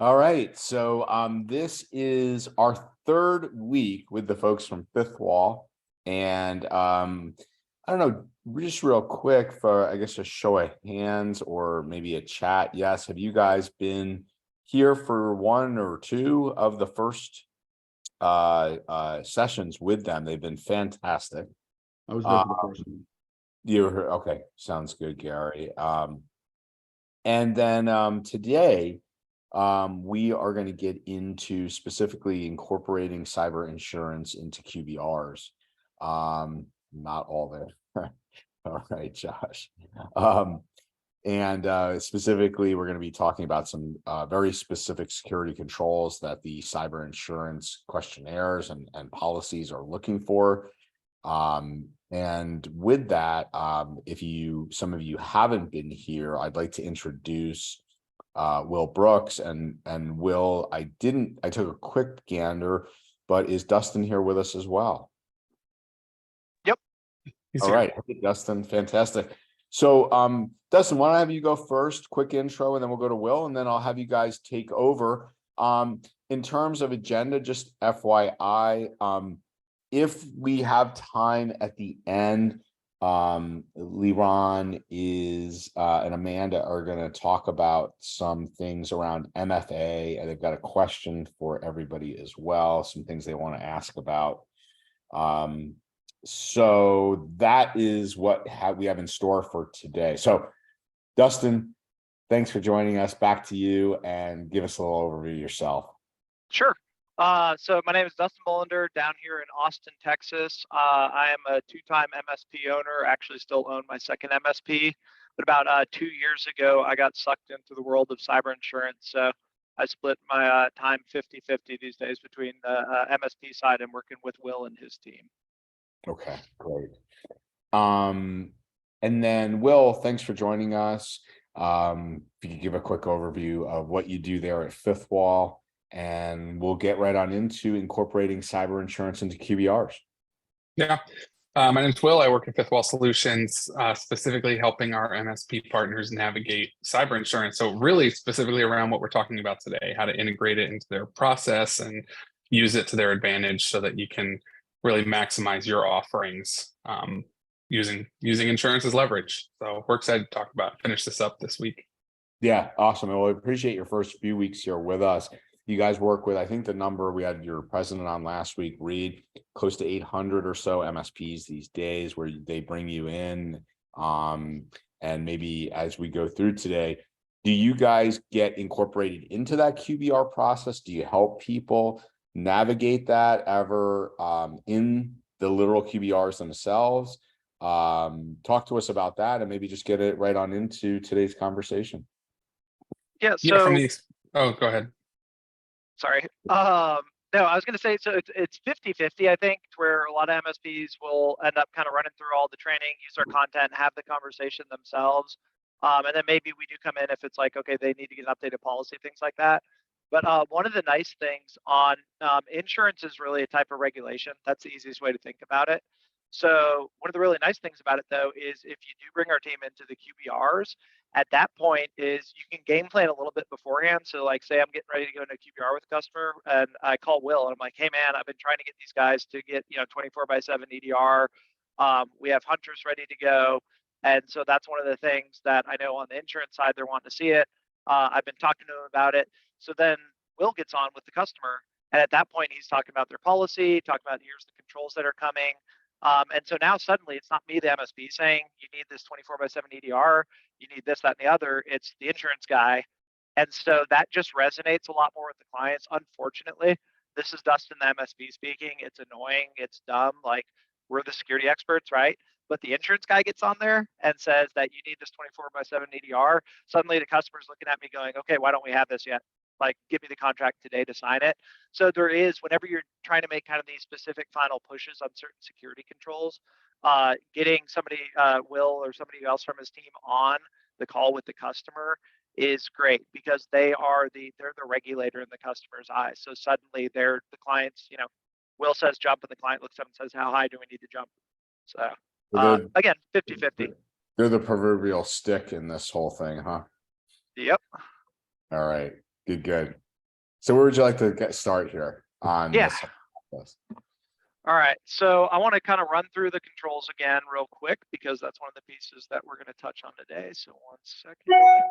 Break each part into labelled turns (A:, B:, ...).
A: All right. So this is our third week with the folks from Fifth Wall. And I don't know, just real quick for, I guess, a show of hands or maybe a chat. Yes. Have you guys been here for one or two of the first sessions with them? They've been fantastic.
B: I was there for the first one.
A: You're okay. Sounds good, Gary. And then today, we are going to get into specifically incorporating cyber insurance into QBRs. Not all there. All right, Josh. And specifically, we're going to be talking about some very specific security controls that the cyber insurance questionnaires and policies are looking for. And with that, if some of you haven't been here, I'd like to introduce Will Brooks. And Will, I took a quick gander, but is Dustin here with us as well?
C: Yep.
A: All right, hey, Dustin, fantastic. So Dustin, why don't I have you go first, quick intro, and then we'll go to Will, and then I'll have you guys take over. In terms of agenda, just FYI, if we have time at the end, Liran is and Amanda are going to talk about some things around MFA, and they've got a question for everybody as well, some things they want to ask about. So that is what we have in store for today. So Dustin, thanks for joining us. Back to you, and give us a little overview of yourself.
C: Sure. So my name is Dustin Bolander, down here in Austin, Texas. I am a two-time MSP owner, actually still own my second MSP, but about 2 years ago, I got sucked into the world of cyber insurance. So I split my time 50-50 these days between the MSP side and working with Will and his team.
A: Okay, great. And then Will, thanks for joining us. If you could give a quick overview of what you do there at Fifth Wall, and we'll get right on into incorporating cyber insurance into QBRs.
D: Yeah, my name's Will. I work at Fifth Wall Solutions, specifically helping our MSP partners navigate cyber insurance. So really specifically around what we're talking about today, how to integrate it into their process and use it to their advantage so that you can really maximize your offerings using insurance as leverage. So we're excited to finish this up this week.
A: Yeah, awesome. Well, I appreciate your first few weeks here with us. You guys work with, I think the number we had your president on last week, Reed, close to 800 or so MSPs these days, where they bring you in. And maybe as we go through today, do you guys get incorporated into that QBR process? Do you help people navigate that ever in the literal QBRs themselves? Talk to us about that, and maybe just get it right on into today's conversation.
C: Yeah, so
D: go ahead.
C: Sorry. No, I was going to say, so it's 50-50, I think, where a lot of MSPs will end up kind of running through all the training, use our content, have the conversation themselves. And then maybe we do come in if it's like, okay, they need to get an updated policy, things like that. But one of the nice things on insurance is really a type of regulation. That's the easiest way to think about it. So one of the really nice things about it, though, is if you do bring our team into the QBRs, at that point is you can game plan a little bit beforehand. So like, say I'm getting ready to go into a QBR with a customer, and I call Will and I'm like, hey man, I've been trying to get these guys to get 24/7 EDR. We have hunters ready to go. And so that's one of the things that I know on the insurance side, they're wanting to see it. I've been talking to them about it. So then Will gets on with the customer. And at that point, he's talking about their policy, talking about here's the controls that are coming. And so now suddenly it's not me, the MSP, saying you need this 24/7 EDR, you need this, that, and the other. It's the insurance guy. And so that just resonates a lot more with the clients. Unfortunately, this is Dustin, the MSP speaking. It's annoying. It's dumb. Like, we're the security experts, right? But the insurance guy gets on there and says that you need this 24/7 EDR. Suddenly the customer's looking at me going, okay, why don't we have this yet? Like, give me the contract today to sign it. So there is, whenever you're trying to make kind of these specific final pushes on certain security controls, getting somebody, Will or somebody else from his team on the call with the customer is great, because they're the regulator in the customer's eyes. So suddenly they're the clients, Will says jump and the client looks up and says, how high do we need to jump? So again, 50-50.
A: They're the proverbial stick in this whole thing, huh?
C: Yep.
A: All right. Good. So where would you like to get start here on
C: Yeah.
A: this?
C: All right, so I want to kind of run through the controls again real quick because that's one of the pieces that we're going to touch on today. So 1 second.
D: Yeah,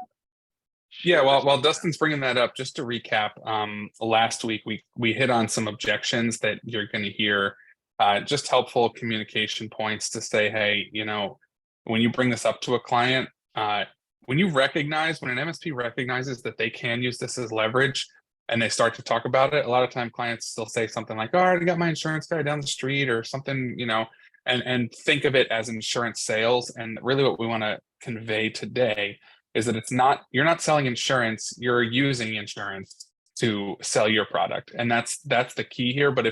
C: Share
D: while
C: this.
D: Dustin's bringing that up, just to recap, last week we hit on some objections that you're going to hear, just helpful communication points to say, hey, when you bring this up to a client, when an MSP recognizes that they can use this as leverage and they start to talk about it, a lot of time clients still say something like, oh, I already got my insurance guy down the street or something, and think of it as insurance sales. And really what we want to convey today is that you're not selling insurance, you're using insurance to sell your product. And that's the key here. But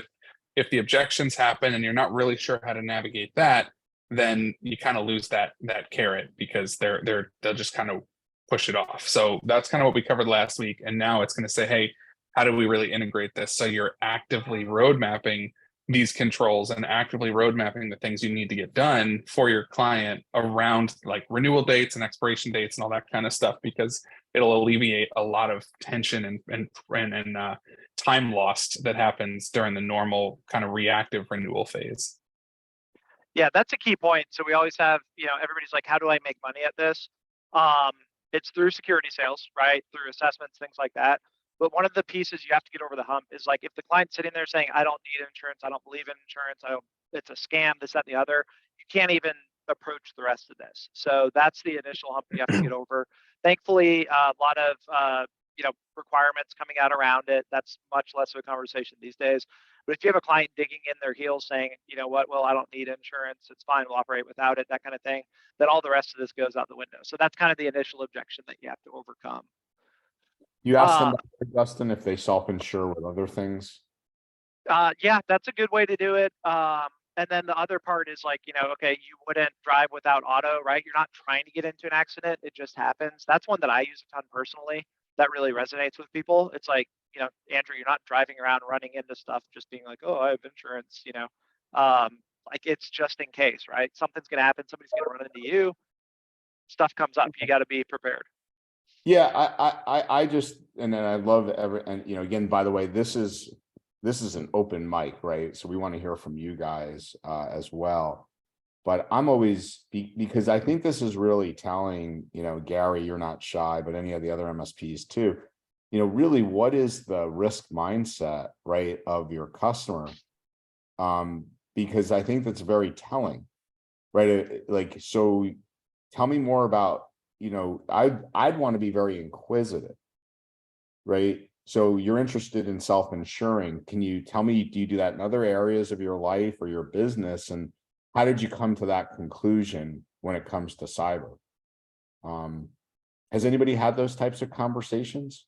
D: if the objections happen and you're not really sure how to navigate that, then you kind of lose that carrot because they'll just kind of push it off. So that's kind of what we covered last week. And now it's going to say, hey, how do we really integrate this? So you're actively road mapping these controls and actively road mapping the things you need to get done for your client around like renewal dates and expiration dates and all that kind of stuff, because it'll alleviate a lot of tension and time lost that happens during the normal kind of reactive renewal phase.
C: Yeah, that's a key point. So we always have, everybody's like, how do I make money at this? It's through security sales, right? Through assessments, things like that. But one of the pieces you have to get over the hump is like, if the client's sitting there saying, I don't need insurance, I don't believe in insurance, it's a scam, this, that, and the other, you can't even approach the rest of this. So that's the initial hump you have to get over. Thankfully, a lot of, requirements coming out around it. That's much less of a conversation these days. But if you have a client digging in their heels saying, you know what, well, I don't need insurance, it's fine, we'll operate without it, that kind of thing, then all the rest of this goes out the window. So that's kind of the initial objection that you have to overcome.
A: You asked them, Dustin, if they self-insure with other things.
C: Yeah, that's a good way to do it. And then the other part is like, okay, you wouldn't drive without auto, right? You're not trying to get into an accident. It just happens. That's one that I use a ton personally. That really resonates with people. It's like, Andrew, you're not driving around running into stuff, just being like, oh, I have insurance, like it's just in case, right? Something's going to happen. Somebody's going to run into you. Stuff comes up. You got to be prepared.
A: Yeah, I just, and then I love again, by the way, this is an open mic, right? So we want to hear from you guys as well. But I'm always, because I think this is really telling, Gary, you're not shy, but any of the other MSPs too, really what is the risk mindset, right, of your customer? Because I think that's very telling, right? Like, so tell me more about, I'd want to be very inquisitive, right? So you're interested in self-insuring. Can you tell me, do you do that in other areas of your life or your business? And how did you come to that conclusion when it comes to cyber? Has anybody had those types of conversations?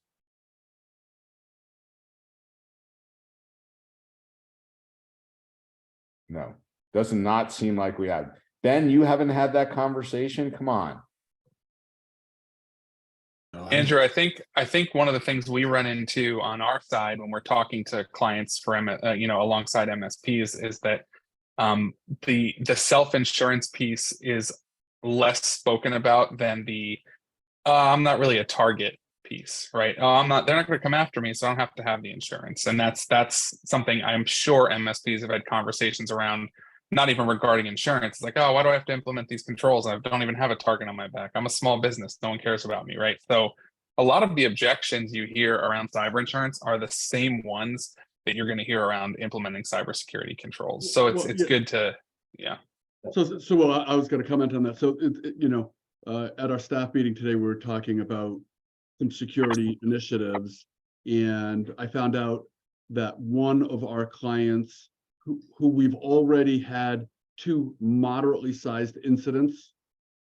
A: No, does not seem like we have. Ben, you haven't had that conversation? Come on.
D: Andrew, I think one of the things we run into on our side when we're talking to clients for alongside MSPs is that the self-insurance piece is less spoken about than the I'm not really a target piece, right? They're not going to come after me, so I don't have to have the insurance. And that's something I'm sure MSPs have had conversations around, not even regarding insurance. It's like, oh, why do I have to implement these controls? I don't even have a target on my back. I'm a small business. No one cares about me, right? So a lot of the objections you hear around cyber insurance are the same ones that you're going to hear around implementing cybersecurity controls. So it's good to, yeah.
B: So well, I was going to comment on that. So, at our staff meeting today, we were talking about some security initiatives, and I found out that one of our clients who we've already had 2 moderately sized incidents,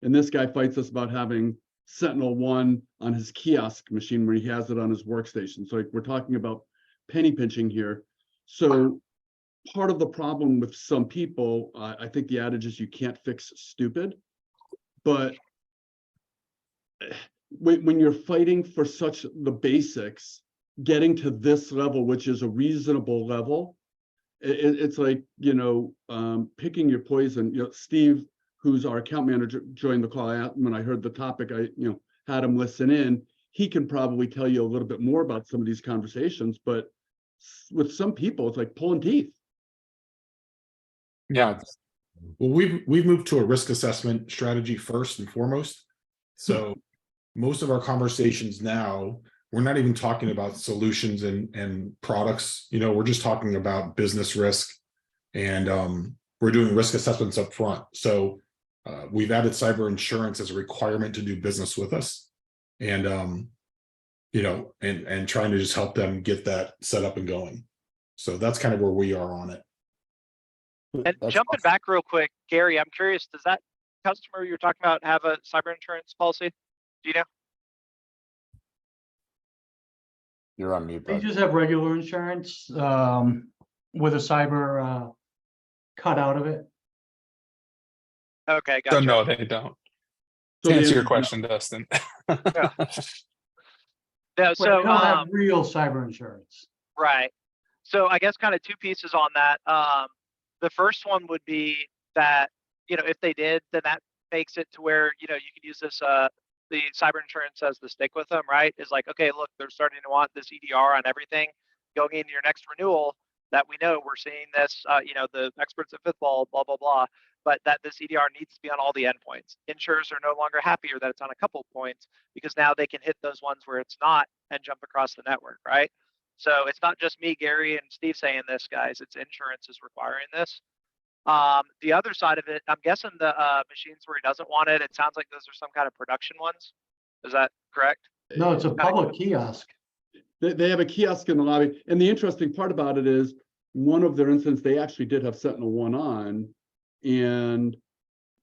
B: and this guy fights us about having Sentinel-1 on his kiosk machine where he has it on his workstation. So we're talking about penny pinching here. So part of the problem with some people, I think the adage is you can't fix stupid, but when you're fighting for such the basics, getting to this level, which is a reasonable level, it's like, picking your poison. Steve, who's our account manager, joined the call. When I heard the topic, I had him listen in. he can probably tell you a little bit more about some of these conversations, but with some people, it's like pulling teeth.
D: Yeah.
E: Well, we've moved to a risk assessment strategy first and foremost. So most of our conversations now, we're not even talking about solutions and products. You know, we're just talking about business risk, and we're doing risk assessments up front. So we've added cyber insurance as a requirement to do business with us, and you know, and trying to just help them get that set up and going. So that's kind of where we are on it.
C: And
A: That's
C: jumping
A: awesome.
C: back real quick, Gary, I'm curious, does that customer you're talking about have a cyber insurance policy? Do you know?
A: You're on mute,
F: They
A: bud.
F: just have regular insurance, with a cyber, cut out of it.
C: Okay,
D: So
C: gotcha.
D: no, they don't.
B: So
D: To
B: the
D: answer your
B: answer is no.
D: question, Dustin.
C: No,
F: But
C: so,
F: they don't have real cyber insurance.
C: right. So I guess kind of two pieces on that. The first one would be that, you know, if they did, then that makes it to where, you know, you can use this, the cyber insurance as the stick with them, right? Is like, okay, look, they're starting to want this EDR on everything going into your next renewal that we know we're seeing this, you know, the experts at Fifth Wall, blah, blah, blah, but that this EDR needs to be on all the endpoints. Insurers are no longer happier that it's on a couple points because now they can hit those ones where it's not and jump across the network, right? So it's not just me, Gary, and Steve saying this, guys. It's insurance is requiring this. The other side of it, I'm guessing the machines where he doesn't want it, it sounds like those are some kind of production ones. Is that correct?
F: No, it's a public kiosk.
B: They have a kiosk in the lobby. And the interesting part about it is one of their incidents, they actually did have Sentinel-1 on. And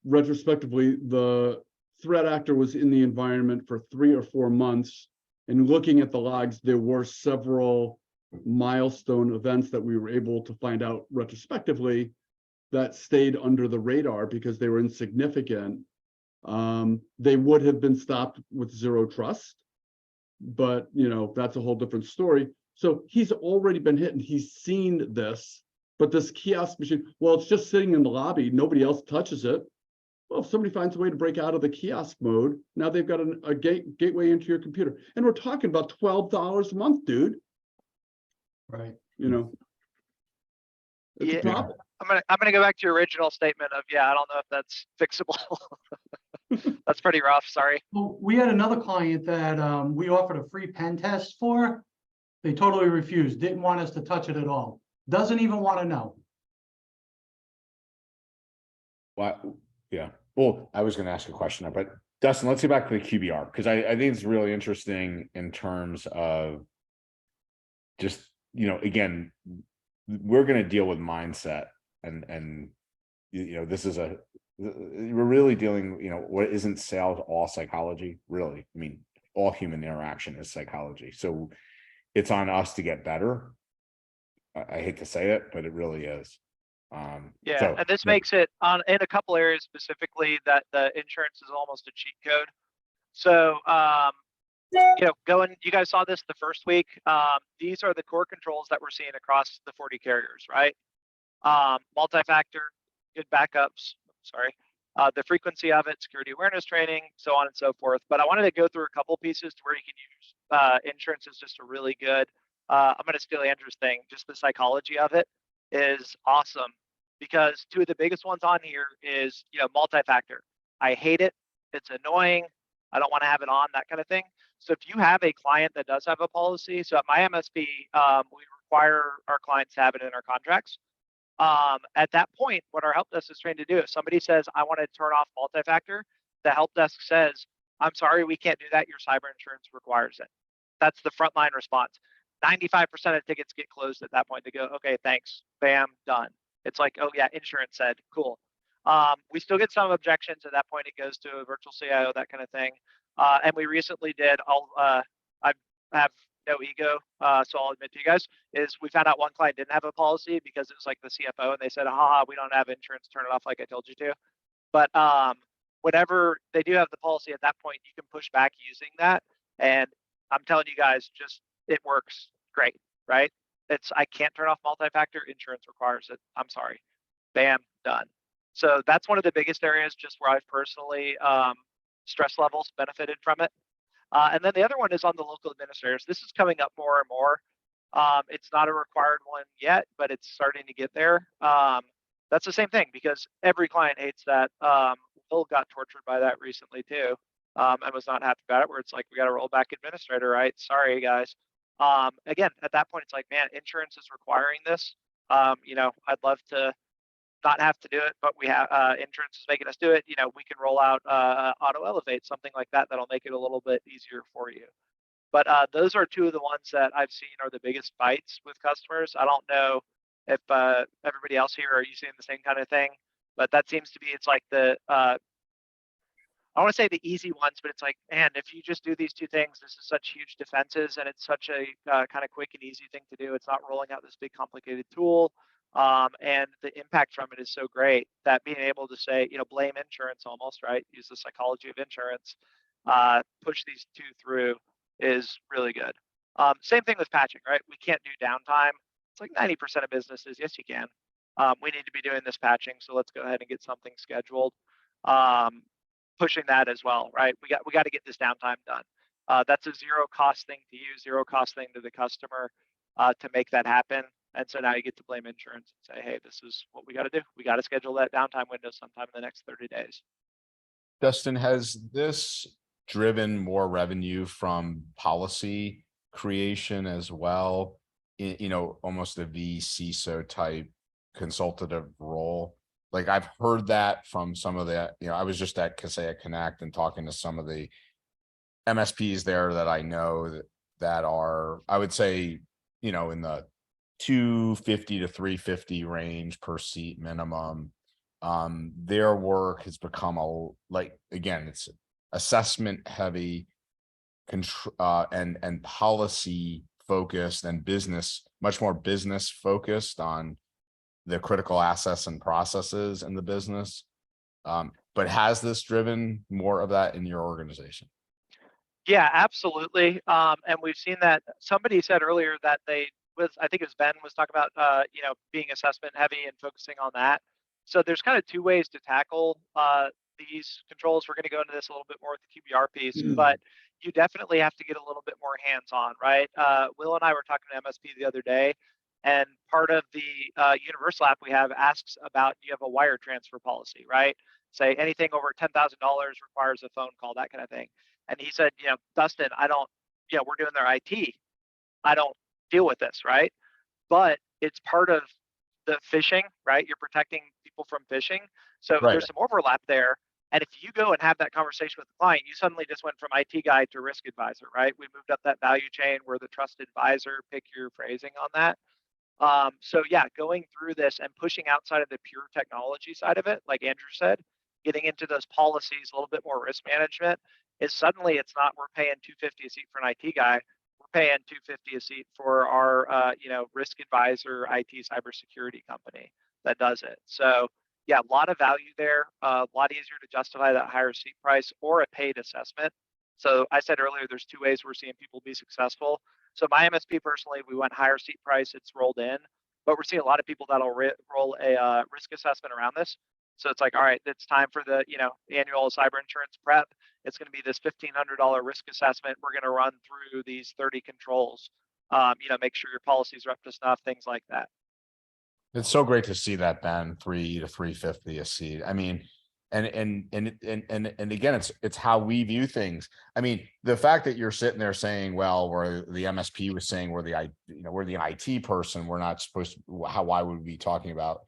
B: retrospectively, the threat actor was in the environment for 3 or 4 months. And looking at the logs, there were several milestone events that we were able to find out retrospectively that stayed under the radar because they were insignificant. They would have been stopped with zero trust, but you know, that's a whole different story. So he's already been hit and he's seen this, but this kiosk machine, well, it's just sitting in the lobby. Nobody else touches it. Well, if somebody finds a way to break out of the kiosk mode, now they've got a gateway into your computer. And we're talking about $12 a month, dude.
F: Right.
B: You know, it's
C: Yeah.
B: a problem.
C: I'm gonna go back to your original statement of, yeah, I don't know if that's fixable. That's pretty rough. Sorry.
F: Well, we had another client that, we offered a free pen test for. They totally refused, didn't want us to touch it at all. Doesn't even want to know.
A: What? Yeah. Well, I was going to ask a question, but Dustin, let's get back to the QBR because I think it's really interesting in terms of just, you know, again, we're going to deal with mindset and you know, this is we're really dealing, you know, what isn't sales all psychology, really? I mean, all human interaction is psychology. So it's on us to get better. I hate to say it, but it really is.
C: Yeah,
A: So,
C: and this
A: yeah.
C: makes it on in a couple areas specifically that the insurance is almost a cheat code. So, you know, you guys saw this the first week. These are the core controls that we're seeing across the 40 carriers, right? Multi-factor, good backups, sorry, the frequency of it, security awareness training, so on and so forth. But I wanted to go through a couple pieces to where you can use insurance is just a really good, I'm going to steal Andrew's thing, just the psychology of it is awesome because two of the biggest ones on here is, you know, multi-factor. I hate it. It's annoying. I don't want to have it on, that kind of thing. So if you have a client that does have a policy, so at my MSP, we require our clients to have it in our contracts. At that point, what our help desk is trained to do, if somebody says, I want to turn off multi-factor, the help desk says, I'm sorry, we can't do that. Your cyber insurance requires it. That's the frontline response. 95% of tickets get closed at that point. They go, okay, thanks, bam, done. It's like, oh yeah, insurance said, cool. We still get some objections. At that point, it goes to a virtual CIO, that kind of thing. And we recently did, I have no ego, so I'll admit to you guys, is we found out one client didn't have a policy because it was like the CFO and they said, haha, we don't have insurance, turn it off like I told you to. But whenever they do have the policy at that point, you can push back using that. And I'm telling you guys, just, it works great, right? I can't turn off multi-factor, insurance requires it. I'm sorry, bam, done. So that's one of the biggest areas just where I've personally, stress levels benefited from it. And then the other one is on the local administrators. This is coming up more and more. It's not a required one yet, but it's starting to get there. That's the same thing because every client hates that. Will got tortured by that recently too, and was not happy about it, where it's like, we got to roll back administrator, right? Sorry, guys. Again, at that point, it's like, man, insurance is requiring this. I'd love to not have to do it, but we have insurance is making us do it. We can roll out auto elevate, something like that, that'll make it a little bit easier for you. But those are two of the ones that I've seen are the biggest bites with customers. I don't know if everybody else here are using the same kind of thing, but that seems to be, it's like the, I want to say the easy ones, but it's like, man, if you just do these two things, this is such huge defenses and it's such a kind of quick and easy thing to do. It's not rolling out this big complicated tool. And the impact from it is so great that being able to say, blame insurance almost, right? Use the psychology of insurance, push these two through is really good. Same thing with patching, right? We can't do downtime. It's like 90% of businesses, yes, you can. We need to be doing this patching, so let's go ahead and get something scheduled. Pushing that as well, right? We got to get this downtime done. That's a zero cost thing to you, zero cost thing to the customer to make that happen. And so now you get to blame insurance and say, hey, this is what we got to do. We got to schedule that downtime window sometime in the next 30 days.
A: Dustin, has this driven more revenue from policy creation as well? Almost a VCISO type consultative role. Like I've heard that from some of the, I was just at Kaseya Connect and talking to some of the MSPs there that I know that are, I would say, in the 250 to 350 range per seat minimum. Their work has become again, it's assessment heavy, and policy focused and much more business focused on the critical assets and processes in the business. But has this driven more of that in your organization?
C: Yeah, absolutely. And we've seen that. Somebody said earlier that I think it was Ben was talking about, being assessment heavy and focusing on that. So there's kind of two ways to tackle these controls. We're going to go into this a little bit more with the QBR piece, but you definitely have to get a little bit more hands-on, right? Will and I were talking to MSP the other day, and part of the Universal app we have asks about, do you have a wire transfer policy, right? Say anything over $10,000 requires a phone call, that kind of thing. And he said, Dustin, we're doing their IT. I don't deal with this, right? But it's part of the phishing, right? You're protecting people from phishing. So
A: Right.
C: There's some overlap there. And if you go and have that conversation with the client, you suddenly just went from IT guy to risk advisor, right? We moved up that value chain. We're the trusted advisor, pick your phrasing on that. So yeah, going through this and pushing outside of the pure technology side of it, like Andrew said, getting into those policies, a little bit more risk management, is suddenly it's not, we're paying $250 a seat for an IT guy. We're paying $250 a seat for our, risk advisor, IT cybersecurity company that does it. So yeah, a lot of value there, a lot easier to justify that higher seat price or a paid assessment. So I said earlier, there's two ways we're seeing people be successful. So my MSP personally, we went higher seat price, it's rolled in, but we're seeing a lot of people that'll roll a risk assessment around this. So it's like, all right, it's time for the, annual cyber insurance prep. It's going to be this $1,500 risk assessment. We're going to run through these 30 controls, make sure your policies are up to snuff, things like that.
A: It's so great to see that, Ben, 3 to 350 a seat. I mean, and again, it's how we view things. I mean, the fact that you're sitting there saying, well, where the MSP was saying we're the IT person, we're not supposed to, why would we be talking about,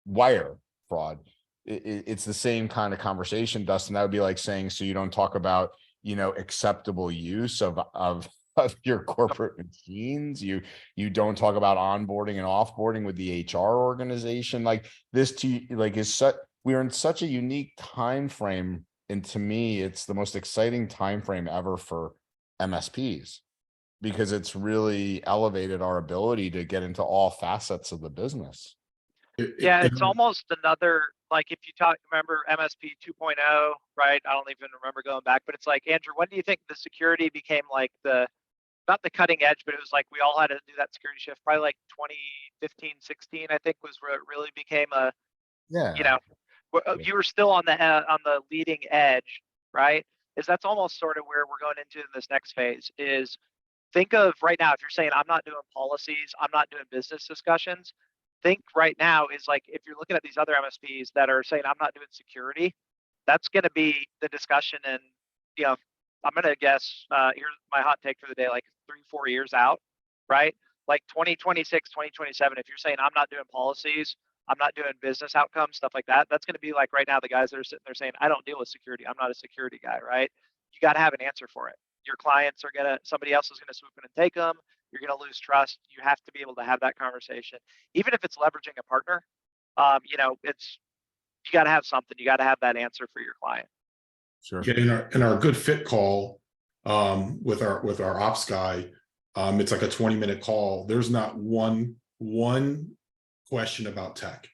A: wire fraud? It's the same kind of conversation, Dustin. That would be like saying, so you don't talk about, acceptable use of your corporate machines. You don't talk about onboarding and offboarding with the HR organization. Like this we're in such a unique time frame. And to me, it's the most exciting time frame ever for MSPs, because it's really elevated our ability to get into all facets of the business.
C: Yeah, it's almost another, like if you remember MSP 2.0, right? I don't even remember going back, but it's like, Andrew, when do you think the security became like not the cutting edge, but it was like we all had to do that security shift, probably like 2015, 16, I think was where it really became you were still on the leading edge, right? is that's almost sort of where we're going into in this next phase is think of right now, if you're saying I'm not doing policies, I'm not doing business discussions, think right now is like, if you're looking at these other MSPs that are saying I'm not doing security, that's going to be the discussion. And, you know, I'm going to guess, here's my hot take for the day, like 3-4 years out, right? Like 2026, 2027, if you're saying I'm not doing policies, I'm not doing business outcomes, stuff like that, that's going to be like right now, the guys that are sitting there saying, I don't deal with security. I'm not a security guy, right? You got to have an answer for it. Your clients are somebody else is going to swoop in and take them. You're going to lose trust. You have to be able to have that conversation, even if it's leveraging a partner. You know, you got to have something. You got to have that answer for your client.
A: Sure.
E: Yeah, in our good fit call, with our ops guy, it's like a 20-minute call. There's not one question about tech.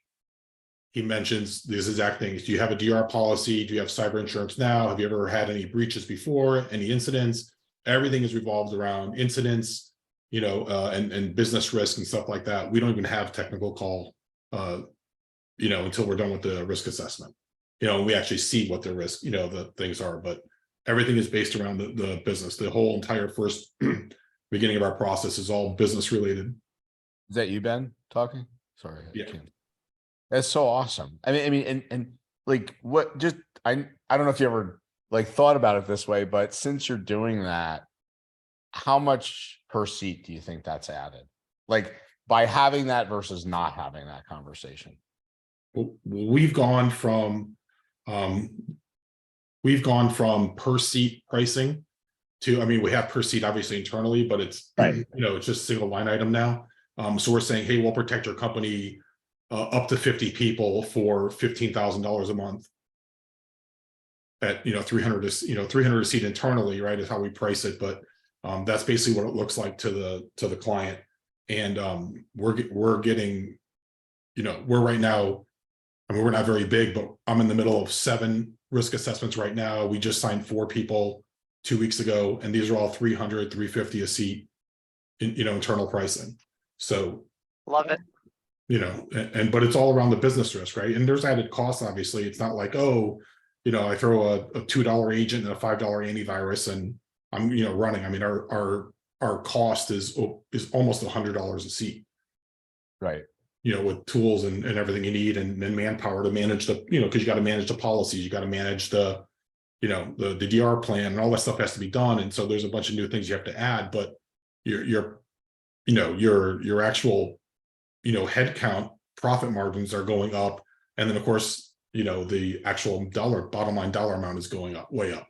E: He mentions these exact things. Do you have a DR policy? Do you have cyber insurance now? Have you ever had any breaches before? Any incidents? Everything is revolved around incidents, you know, and business risk and stuff like that. We don't even have technical call, you know, until we're done with the risk assessment. You know, we actually see what the risk, you know, the things are, but everything is based around the business. The whole entire first beginning of our process is all business related.
A: Is that you, Ben, talking? Sorry.
E: Yeah.
A: That's so awesome. I mean, and like what just, I don't know if you ever like thought about it this way, but since you're doing that, how much per seat do you think that's added? Like by having that versus not having that conversation?
E: We've gone from per seat pricing to, I mean, we have per seat obviously internally, but it's, you know, it's just a single line item now. So we're saying, hey, we'll protect your company up to 50 people for $15,000 a month at, you know, 300 a seat internally, right, is how we price it. But that's basically what it looks like to the client. And we're getting, you know, we're right now, I mean, we're not very big, but I'm in the middle of 7 risk assessments right now. We just signed 4 people 2 weeks ago, and these are all 300, 350 a seat in, you know, internal pricing. So
C: Love it.
E: You know, but it's all around the business risk, right? And there's added costs, obviously. It's not like, oh, you know, I throw a $2 agent and a $5 antivirus and I'm, you know, running. I mean, our cost is almost $100 a seat.
A: Right.
E: You know, with tools and everything you need and manpower to manage the, you know, because you got to manage the policies, you got to manage the, you know, the DR plan and all that stuff has to be done. And so there's a bunch of new things you have to add, but your actual, you know, headcount profit margins are going up. And then of course, you know, the actual bottom line dollar amount is going up, way up.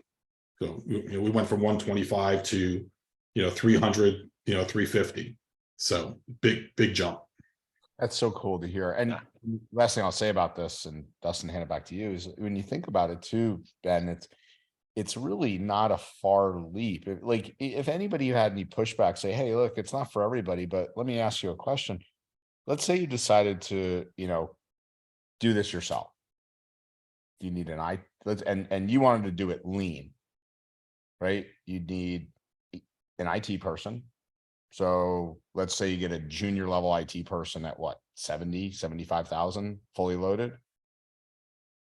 E: So, you know, we went from 125 to, you know, 300, you know, 350. So big jump.
A: That's so cool to hear. And last thing I'll say about this, and Dustin, hand it back to you, is when you think about it too, Ben, it's really not a far leap. Like if anybody had any pushback, say, hey, look, it's not for everybody, but let me ask you a question. Let's say you decided to, you know, do this yourself. You need and you wanted to do it lean, right? You need an IT person. So let's say you get a junior level IT person at what, 70, 75,000 fully loaded.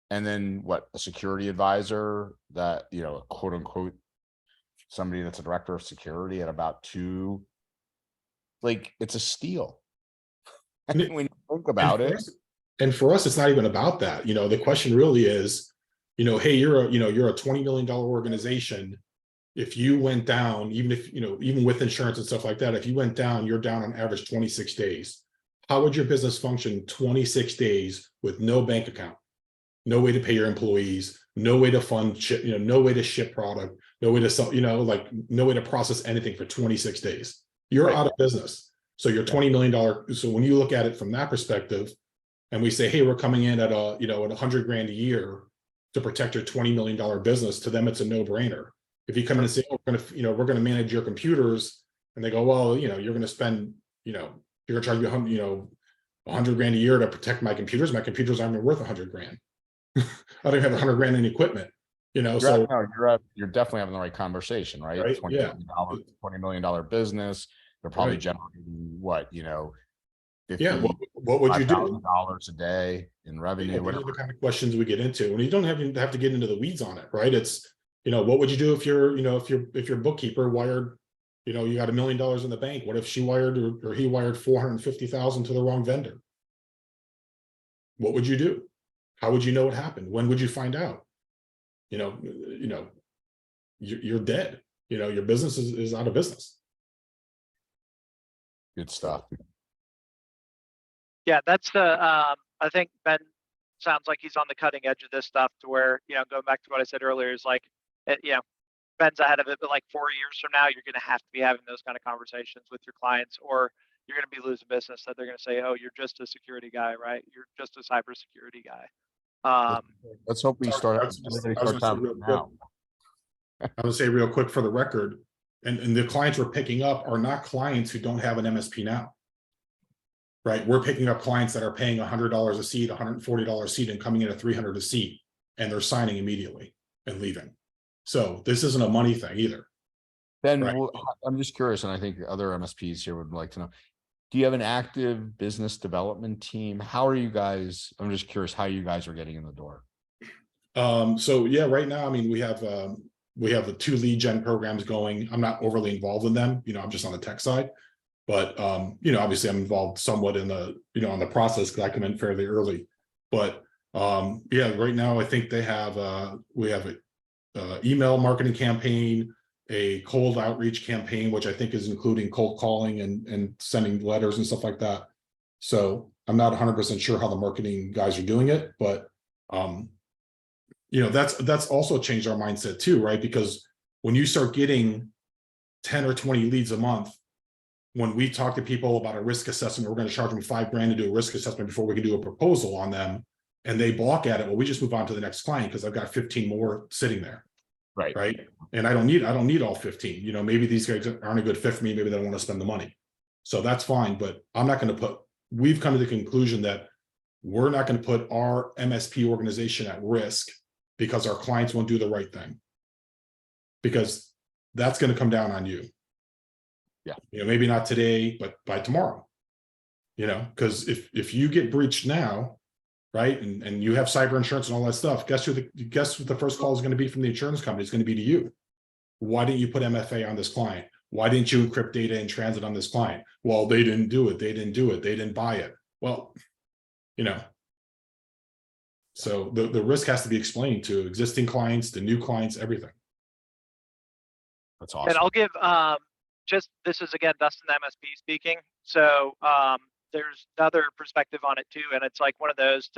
A: And then what, a security advisor that, you know, quote unquote, somebody that's a director of security at about 2, like it's a steal. When you think about it.
E: And for us, it's not even about that. You know, the question really is, you know, hey, you're a $20 million organization. If you went down, even if, you know, even with insurance and stuff like that, if you went down, you're down on average 26 days. How would your business function 26 days with no bank account, no way to pay your employees, no way to fund ship, you know, no way to ship product, no way to sell, you know, like no way to process anything for 26 days. You're out of business. So you're $20 million. So when you look at it from that perspective, and we say, hey, we're coming in at a, you know, at 100 grand a year to protect your $20 million business, to them, it's a no brainer. If you come in and say, oh, we're going to manage your computers, and they go, well, you know, you're going to spend, you know, you're going to charge me, you know, 100 grand a year to protect my computers. My computers aren't even worth 100 grand. I don't have 100 grand in equipment, you know. So
A: you're definitely having the right conversation, right?
E: Right?
A: $20 million business. They're probably generating what, you know, 50,
E: what would you do?
A: $5,000 a day in revenue.
E: Those are the kind of questions we get into, and you don't have to get into the weeds on it, right? It's, what would you do if your bookkeeper wired, you got $1 million in the bank? What if she wired or he wired 450,000 to the wrong vendor? What would you do? How would you know what happened? When would you find out? You're dead. Your business is out of business.
A: Good stuff.
C: Yeah, that's the, I think Ben sounds like he's on the cutting edge of this stuff to where, going back to what I said earlier is like, Ben's ahead of it, but like 4 years from now, you're going to have to be having those kind of conversations with your clients, or you're going to be losing business that they're going to say, oh, you're just a security guy, right? You're just a cybersecurity guy.
A: Let's hope we
E: Sorry,
A: start.
E: I was gonna say real quick for the record, and the clients we're picking up are not clients who don't have an MSP now. Right, we're picking up clients that are paying $100 a seat, $140 a seat, and coming in at $300 a seat, and they're signing immediately and leaving. So this isn't a money thing either.
A: Ben,
E: Right.
A: I'm just curious, and I think other MSPs here would like to know, do you have an active business development team? How are you guys? I'm just curious how you guys are getting in the door.
E: So yeah, right now, I mean, we have the 2 lead gen programs going. I'm not overly involved in them. I'm just on the tech side. But obviously I'm involved somewhat in the, on the process because I come in fairly early. But yeah, right now I think they have we have a email marketing campaign, a cold outreach campaign, which I think is including cold calling and sending letters and stuff like that. So I'm not 100% sure how the marketing guys are doing it, but that's also changed our mindset too, right? Because when you start getting 10 or 20 leads a month, when we talk to people about a risk assessment, we're going to charge them $5,000 to do a risk assessment before we can do a proposal on them, and they balk at it. Well, we just move on to the next client because I've got 15 more sitting there. Right. And I don't need all 15. Maybe these guys aren't a good fit for me. Maybe they don't want to spend the money. So that's fine. But I'm not going to we've come to the conclusion that we're not going to put our MSP organization at risk because our clients won't do the right thing. Because that's going to come down on you.
A: Yeah.
E: Maybe not today, but by tomorrow. Because if you get breached now, right, and you have cyber insurance and all that stuff, guess what the first call is going to be from the insurance company? It's going to be to you. Why didn't you put MFA on this client? Why didn't you encrypt data in transit on this client? Well, they didn't do it. They didn't do it. They didn't buy it. Well, so the risk has to be explained to existing clients, to new clients, everything.
A: That's awesome.
C: And I'll give, this is again, Dustin, MSP speaking. So there's another perspective on it too. And it's like one of those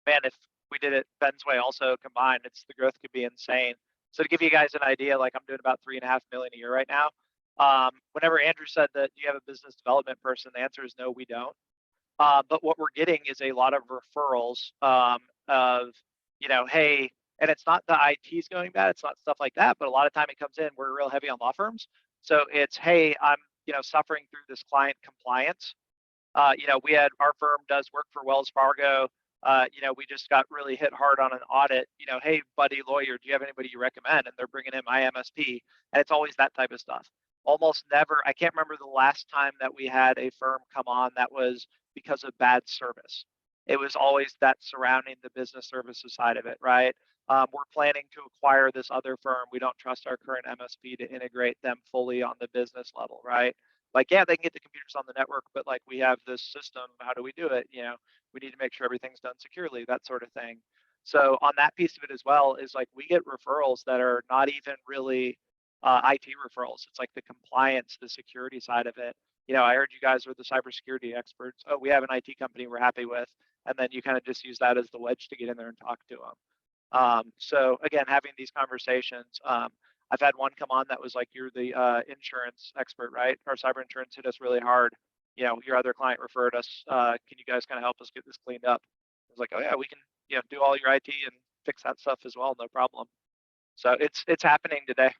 C: man, if we did it Ben's way also combined, the growth could be insane. So to give you guys an idea, like I'm doing about $3.5 million a year right now. Whenever Andrew said that you have a business development person, the answer is no, we don't. But what we're getting is a lot of referrals of, hey, and it's not the IT's going bad, it's not stuff like that, but a lot of time it comes in, we're real heavy on law firms. So it's, hey, I'm, suffering through this client compliance. We had, our firm does work for Wells Fargo. We just got really hit hard on an audit, hey, buddy lawyer, do you have anybody you recommend? And they're bringing in my MSP. And it's always that type of stuff. Almost never, I can't remember the last time that we had a firm come on that was because of bad service. It was always that surrounding the business services side of it, right? We're planning to acquire this other firm. We don't trust our current MSP to integrate them fully on the business level, right? Like, yeah, they can get the computers on the network, but like we have this system, how do we do it? We need to make sure everything's done securely, that sort of thing. So on that piece of it as well is like we get referrals that are not even really IT referrals. It's like the compliance, the security side of it. I heard you guys are the cybersecurity experts. Oh, we have an IT company we're happy with. And then you kind of just use that as the wedge to get in there and talk to them. So again, having these conversations, I've had one come on that was like, you're the insurance expert, right? Our cyber insurance hit us really hard. Your other client referred us. Can you guys kind of help us get this cleaned up? I was like, oh yeah, we can, do all your IT and fix that stuff as well, no problem. So it's happening today.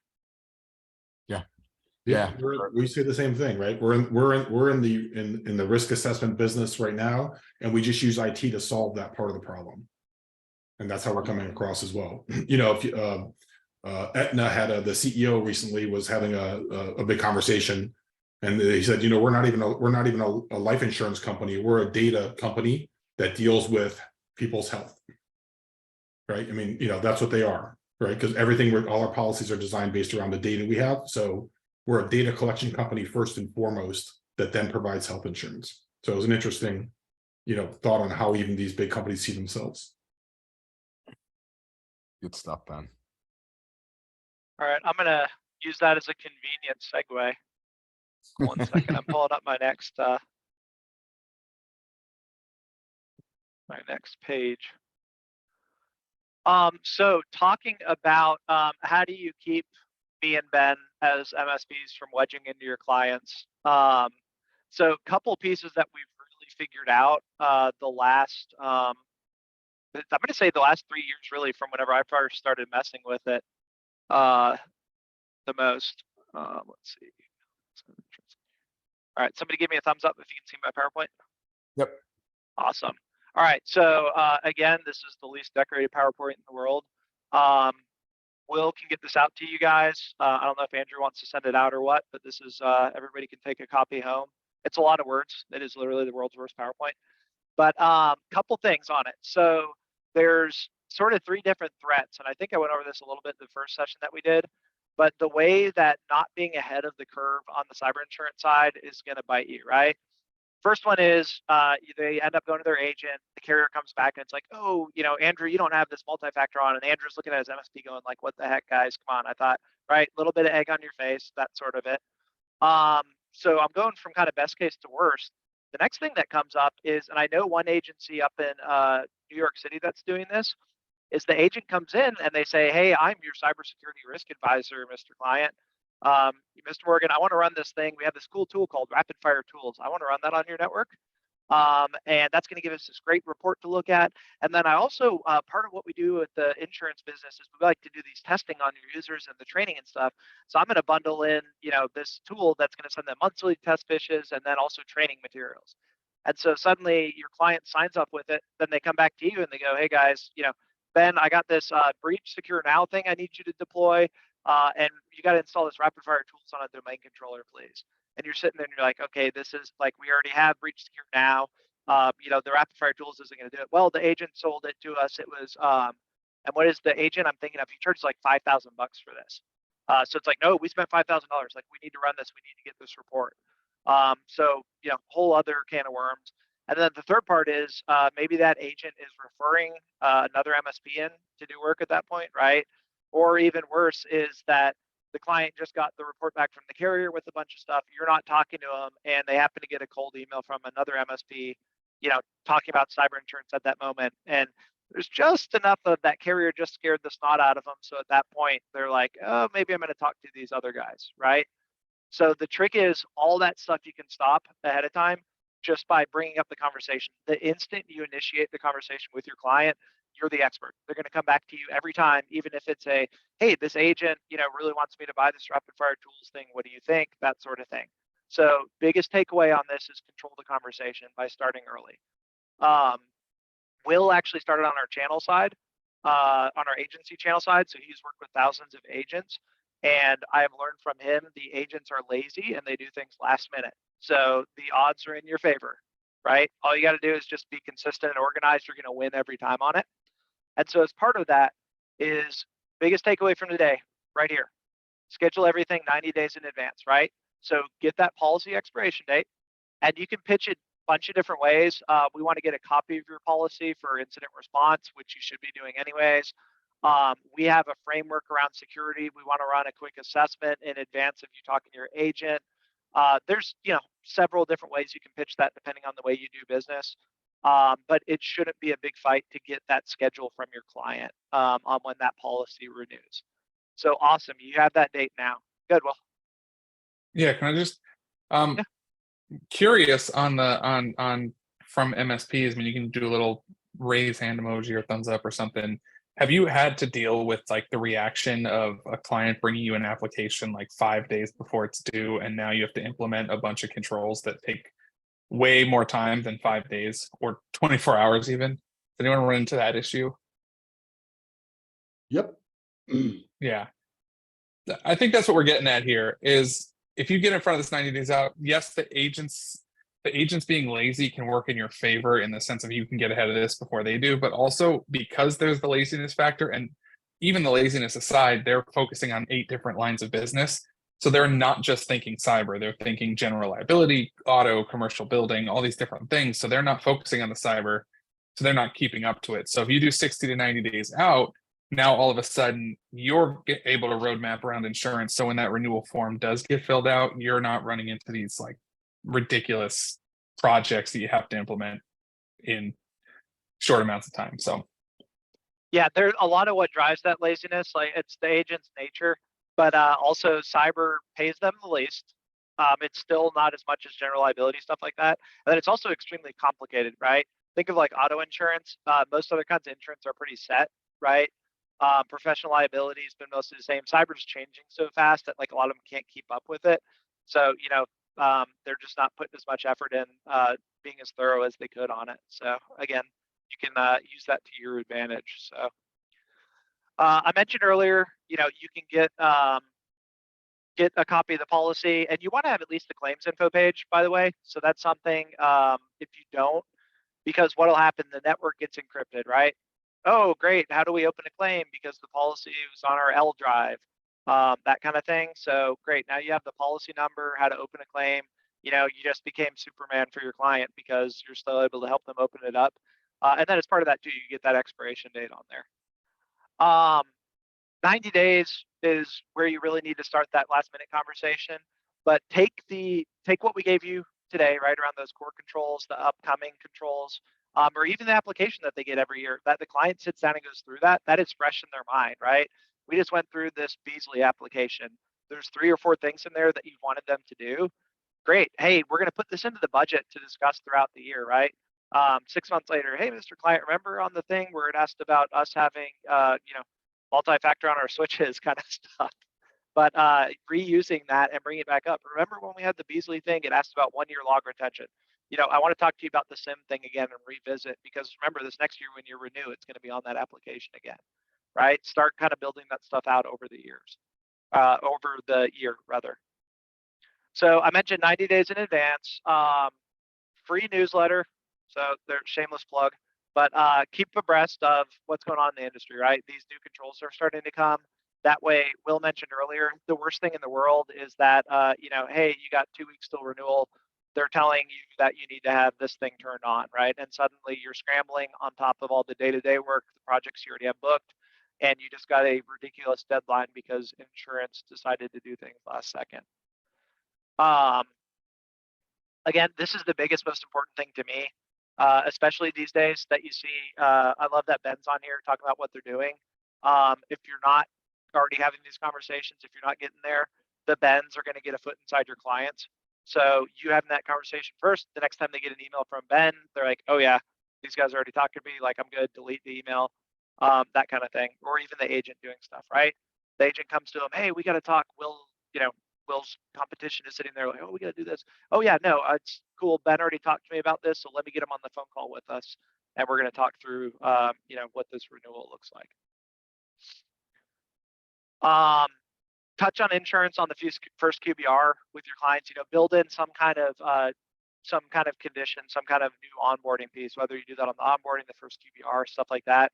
E: Yeah, we say the same thing, right? We're in the risk assessment business right now, and we just use IT to solve that part of the problem, and that's how we're coming across as well. If Aetna had the CEO recently was having a big conversation, and they said, we're not even a life insurance company. We're a data company that deals with people's health, right? I mean, that's what they are. right? Because all our policies are designed based around the data we have. So we're a data collection company first and foremost that then provides health insurance. So it was an interesting, thought on how even these big companies see themselves.
A: Good stuff, Ben.
C: All right, I'm gonna use that as a convenient segue. 1 second, I'm pulling up my next page. So talking about how do you keep me and Ben as MSPs from wedging into your clients? So a couple pieces that we've really figured out the last, I'm going to say the last 3 years, really, from whenever I first started messing with it the most. Let's see. All right, somebody give me a thumbs up if you can see my PowerPoint.
A: Yep.
C: Awesome. All right, so again, this is the least decorated PowerPoint in the world. Will can get this out to you guys. I don't know if Andrew wants to send it out or what, but this is, everybody can take a copy home. It's a lot of words. It is literally the world's worst PowerPoint. But couple things on it. So there's sort of 3 different threats, and I think I went over this a little bit in the first session that we did. But the way that not being ahead of the curve on the cyber insurance side is going to bite you, right? First one is they end up going to their agent. The carrier comes back and it's like, oh, Andrew, you don't have this multi-factor on. And Andrew's looking at his MSP going like, what the heck, guys? Come on. I thought, right, little bit of egg on your face, that sort of it. So I'm going from kind of best case to worst. The next thing that comes up is, and I know one agency up in New York City that's doing this, is the agent comes in and they say, hey, I'm your cybersecurity risk advisor, Mr. Client. Mr. Morgan, I want to run this thing. We have this cool tool called Rapid Fire Tools. I want to run that on your network. And that's going to give us this great report to look at. And then I also, part of what we do with the insurance business is we like to do these testing on your users and the training and stuff. So I'm going to bundle in, this tool that's going to send them monthly test fishes and then also training materials. And so suddenly your client signs up with it. Then they come back to you and they go, hey guys, Ben, I got this breach secure now thing I need you to deploy. And you got to install this rapid fire tools on a domain controller, please. And you're sitting there and you're like, okay, this is like, we already have breach secure now. The rapid fire tools isn't going to do it. Well, the agent sold it to us. It was, and what is the agent I'm thinking of? He charges like $5,000 for this. So it's like, no, we spent $5,000. Like, we need to run this. We need to get this report. So, whole other can of worms. And then the third part is maybe that agent is referring another MSP in to do work at that point, right? Or even worse is that the client just got the report back from the carrier with a bunch of stuff. You're not talking to them, and they happen to get a cold email from another MSP, talking about cyber insurance at that moment. And there's just enough of that carrier just scared the snot out of them. So at that point, they're like, oh, maybe I'm going to talk to these other guys, right? So the trick is all that stuff you can stop ahead of time just by bringing up the conversation. The instant you initiate the conversation with your client, you're the expert. They're going to come back to you every time, even if it's a, hey, this agent, really wants me to buy this rapid fire tools thing. What do you think? That sort of thing. So biggest takeaway on this is control the conversation by starting early. Will actually started on our channel side, on our agency channel side. So he's worked with thousands of agents. And I have learned from him, the agents are lazy and they do things last minute. So the odds are in your favor, right? All you got to do is just be consistent and organized. You're going to win every time on it. And so as part of that is biggest takeaway from today, right here. Schedule everything 90 days in advance, right? So get that policy expiration date and you can pitch it a bunch of different ways. We want to get a copy of your policy for incident response, which you should be doing anyways. We have a framework around security. We want to run a quick assessment in advance of you talking to your agent. There's, several different ways you can pitch that depending on the way you do business. But it shouldn't be a big fight to get that schedule from your client on when that policy renews. So awesome. You have that date now. Good. Well,
D: yeah, can I just curious on from MSPs, I mean, you can do a little raise hand emoji or thumbs up or something. Have you had to deal with like the reaction of a client bringing you an application like 5 days before it's due, and now you have to implement a bunch of controls that take way more time than 5 days or 24 hours even? Does anyone run into that issue?
B: Yep.
D: Yeah. I think that's what we're getting at here is if you get in front of this 90 days out, yes, the agents being lazy can work in your favor in the sense of you can get ahead of this before they do, but also because there's the laziness factor, and even the laziness aside, they're focusing on 8 different lines of business. So they're not just thinking cyber, they're thinking general liability, auto, commercial building, all these different things. So they're not focusing on the cyber. So they're not keeping up to it. So if you do 60 to 90 days out, now all of a sudden you're able to roadmap around insurance. So when that renewal form does get filled out, you're not running into these like ridiculous projects that you have to implement in short amounts of time. So
C: Yeah, there's a lot of what drives that laziness. Like it's the agent's nature, but also cyber pays them the least. It's still not as much as general liability, stuff like that. And then it's also extremely complicated, right? Think of like auto insurance. Most other kinds of insurance are pretty set, right? Professional liability has been mostly the same. Cyber's changing so fast that like a lot of them can't keep up with it. So, you know, they're just not putting as much effort in being as thorough as they could on it. So again, you can use that to your advantage. So I mentioned earlier, you know, you can get a copy of the policy, and you want to have at least the claims info page, by the way. So that's something if you don't, because what'll happen, the network gets encrypted, right? Oh, great. How do we open a claim? Because the policy was on our L drive, that kind of thing. So great. Now you have the policy number, how to open a claim. You know, you just became Superman for your client because you're still able to help them open it up. And then as part of that too, you get that expiration date on there. 90 days is where you really need to start that last minute conversation. But take what we gave you today, right around those core controls, the upcoming controls, or even the application that they get every year, that the client sits down and goes through that is fresh in their mind, right? We just went through this Beasley application. There's 3 or 4 things in there that you wanted them to do. Great. Hey, we're going to put this into the budget to discuss throughout the year, right? 6 months later, hey, Mr. Client, remember on the thing where it asked about us having, you know, multi-factor on our switches kind of stuff, but reusing that and bring it back up. Remember when we had the Beasley thing, it asked about 1-year log retention. You know, I want to talk to you about the SIM thing again and revisit, because remember this next year when you renew, it's going to be on that application again, right? Start kind of building that stuff out over the years, over the year rather. So I mentioned 90 days in advance, free newsletter. So there's shameless plug, but keep abreast of what's going on in the industry, right? These new controls are starting to come. That way, Will mentioned earlier, the worst thing in the world is that, you know, hey, you got 2 weeks till renewal. They're telling you that you need to have this thing turned on, right? And suddenly you're scrambling on top of all the day-to-day work, the projects you already have booked, and you just got a ridiculous deadline because insurance decided to do things last second. Again, this is the biggest, most important thing to me, especially these days that you see. I love that Ben's on here talking about what they're doing. If you're not already having these conversations, if you're not getting there, the Bens are going to get a foot inside your clients. So you having that conversation first, the next time they get an email from Ben, they're like, oh yeah, these guys are already talking to me, like I'm good, delete the email, that kind of thing. Or even the agent doing stuff, right? The agent comes to them, hey, we got to talk. Will's competition is sitting there like, oh, we got to do this. Oh yeah, no, it's cool. Ben already talked to me about this, so let me get him on the phone call with us, and we're going to talk through, you know, what this renewal looks like. Touch on insurance on the first QBR with your clients. You know, build in some kind of condition, some kind of new onboarding piece. Whether you do that on the onboarding, the first QBR, stuff like that.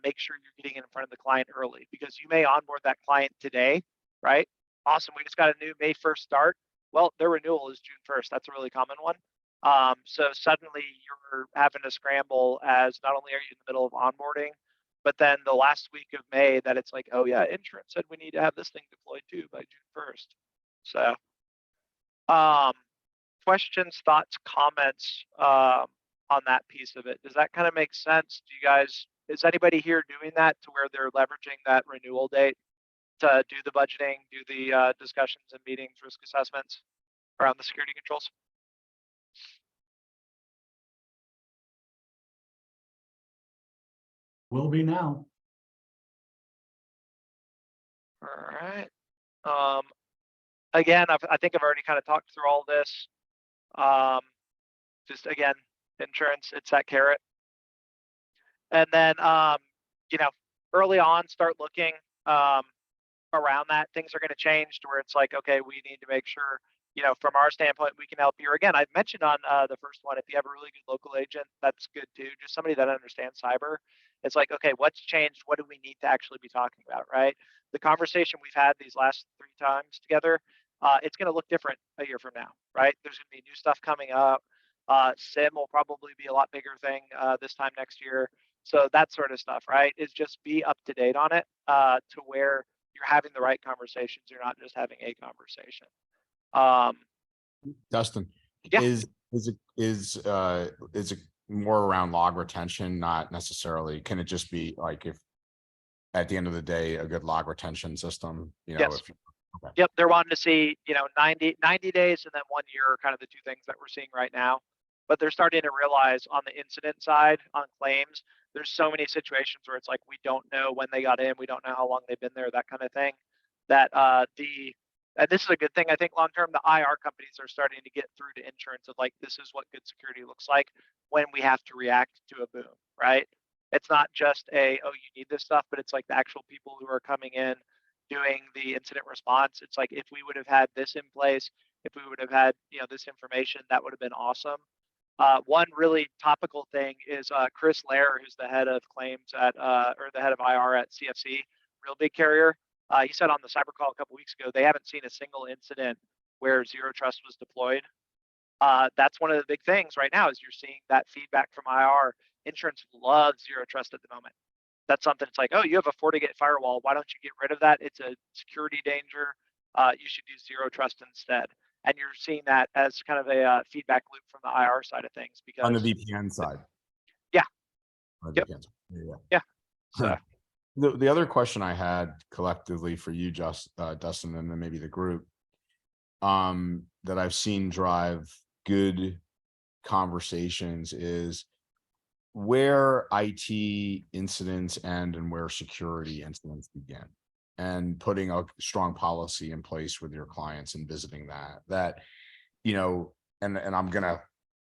C: Make sure you're getting in front of the client early, because you may onboard that client today, right? Awesome, we just got a new May 1st start. Well, their renewal is June 1st. That's a really common one. So suddenly you're having to scramble, as not only are you in the middle of onboarding, but then the last week of May that it's like, oh yeah, insurance said we need to have this thing deployed too by June 1st. So questions, thoughts, comments on that piece of it. Does that kind of make sense? Do you guys, is anybody here doing that to where they're leveraging that renewal date to do the budgeting, do the discussions and meetings, risk assessments around the security controls?
F: Will be now.
C: All right. Again, I think I've already kind of talked through all this. Just again, insurance, it's that carrot. And then, you know, early on, start looking around that. Things are going to change to where it's like, okay, we need to make sure, you know, from our standpoint, we can help you. Or again, I mentioned on the first one, if you have a really good local agent, that's good too. Just somebody that understands cyber. It's like, okay, what's changed? What do we need to actually be talking about, right? The conversation we've had these last 3 times together, it's going to look different a year from now, right? There's going to be new stuff coming up. SIM will probably be a lot bigger thing this time next year. So that sort of stuff, right? Is just be up to date on it to where you're having the right conversations. You're not just having a conversation.
A: Dustin,
C: Yeah.
A: is it more around log retention, not necessarily? Can it just be like, if at the end of the day, a good log retention system, you know?
C: Yes.
A: Okay.
C: Yep, they're wanting to see, 90 days and then 1 year are kind of the 2 things that we're seeing right now. But they're starting to realize on the incident side, on claims, there's so many situations where it's like, we don't know when they got in, we don't know how long they've been there, that kind of thing. That and this is a good thing, I think, long term, the IR companies are starting to get through to insurance of like, this is what good security looks like when we have to react to a boom, right? It's not just oh, you need this stuff, but it's like the actual people who are coming in doing the incident response. It's like, if we would have had this in place, if we would have had, this information, that would have been awesome. One really topical thing is Chris Lair, who's the head of claims at, or the head of IR at CFC, real big carrier. He said on the cyber call a couple weeks ago, they haven't seen a single incident where zero trust was deployed. That's one of the big things right now is you're seeing that feedback from IR. Insurance loves zero trust at the moment. That's something. It's like, oh, you have a FortiGate firewall. Why don't you get rid of that? It's a security danger. You should use zero trust instead. And you're seeing that as kind of a feedback loop from the IR side of things, because
A: On the VPN side.
C: Yeah.
A: On the
C: Yep.
A: VPN side.
C: Yeah. So
A: the other question I had collectively for you, Dustin, and then maybe the group, that I've seen drive good conversations is where IT incidents end and where security incidents begin, and putting a strong policy in place with your clients and visiting that, and I'm gonna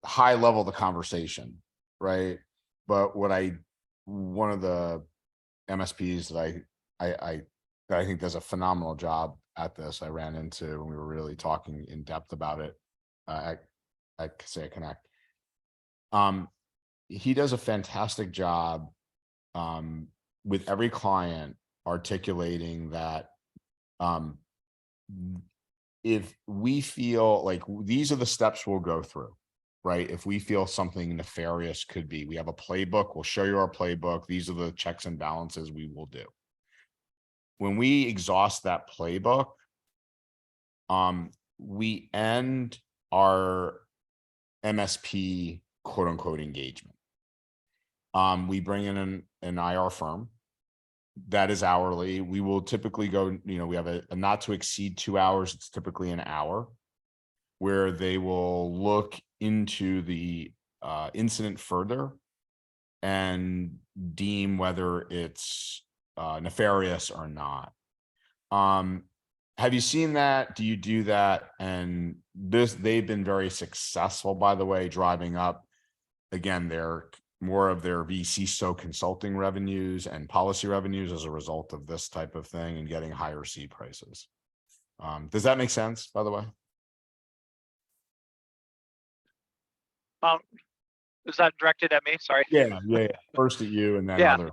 A: high level the conversation, right? But one of the MSPs that I think does a phenomenal job at this, I ran into when we were really talking in depth about it at Say Connect. He does a fantastic job with every client articulating that if we feel like these are the steps we'll go through, right? If we feel something nefarious could be, we have a playbook, we'll show you our playbook. These are the checks and balances we will do. When we exhaust that playbook, we end our MSP quote unquote engagement. We bring in an IR firm that is hourly. We will typically go, we have a not to exceed 2 hours. It's typically an hour where they will look into the incident further and deem whether it's nefarious or not. Have you seen that? Do you do that? And they've been very successful, by the way, driving up, again, more of their VC consulting revenues and policy revenues as a result of this type of thing, and getting higher seed prices. Does that make sense, by the way?
C: is that directed at me? Sorry.
A: Yeah. First at you and then
C: Yeah.
A: other.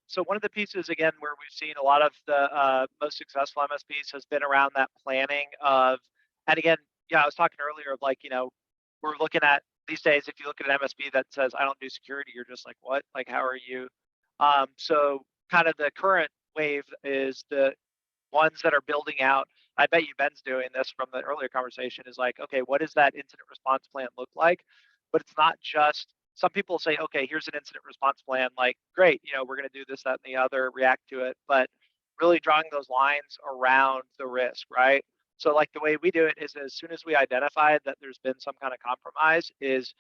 C: So one of the pieces, again, where we've seen a lot of the most successful MSPs has been around that planning of, and again, I was talking earlier of like, we're looking at these days, if you look at an MSP that says, I don't do security, you're just like, what? Like, how are you? So kind of the current wave is the ones that are building out. I bet you Ben's doing this from the earlier conversation, is like, okay, what does that incident response plan look like? But it's not just, some people say, okay, here's an incident response plan, like, great, we're going to do this, that, and the other, react to it, but really drawing those lines around the risk, right? So like the way we do it is, as soon as we identify that there's been some kind of compromise, it's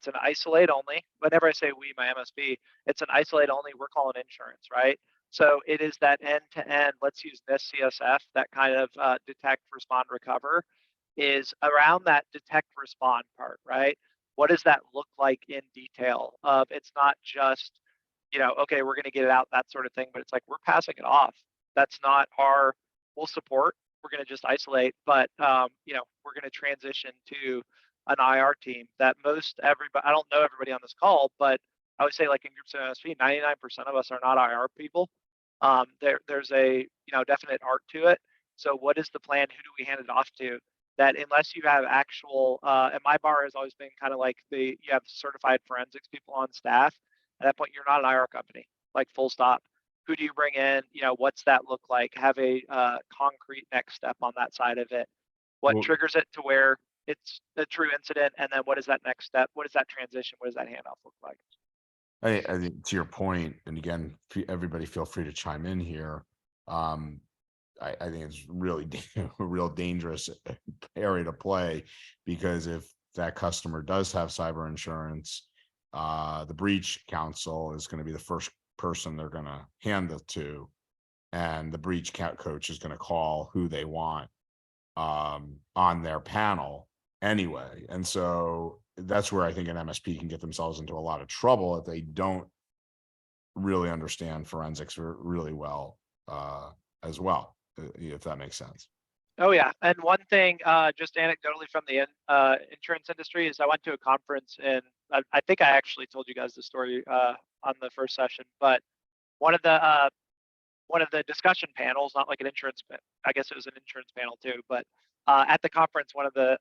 C: an isolate only. Whenever I say we, my MSP, it's an isolate only, we're calling insurance, right? So it is that end to end, let's use this CSF, that kind of detect, respond, recover, is around that detect, respond part, right? What does that look like in detail? It's not just, okay, we're going to get it out, that sort of thing, but it's like, we're passing it off. That's not we'll support, we're going to just isolate, but, we're going to transition to an IR team that most everybody, I don't know everybody on this call, but I would say like in groups of MSP, 99% of us are not IR people. There's a, definite art to it. So what is the plan? Who do we hand it off to? That unless you have actual, and my bar has always been kind of like you have certified forensics people on staff. At that point, you're not an IR company, like full stop. Who do you bring in? What's that look like? Have a concrete next step on that side of it. What
A: Well-
C: triggers it to where it's a true incident? And then what is that next step? What is that transition? What does that handoff look like?
A: I think to your point, and again, everybody feel free to chime in here. I think it's really a real dangerous area to play, because if that customer does have cyber insurance, the breach counsel is going to be the first person they're going to hand it to, and the breach coach is going to call who they want on their panel anyway. And so that's where I think an MSP can get themselves into a lot of trouble if they don't really understand forensics really well as well, if that makes sense.
C: Oh yeah, and one thing, just anecdotally from the insurance industry, is I went to a conference, and I think I actually told you guys the story on the first session, but one of the discussion panels, not like an insurance, I guess it was an insurance panel too, but at the conference, one of the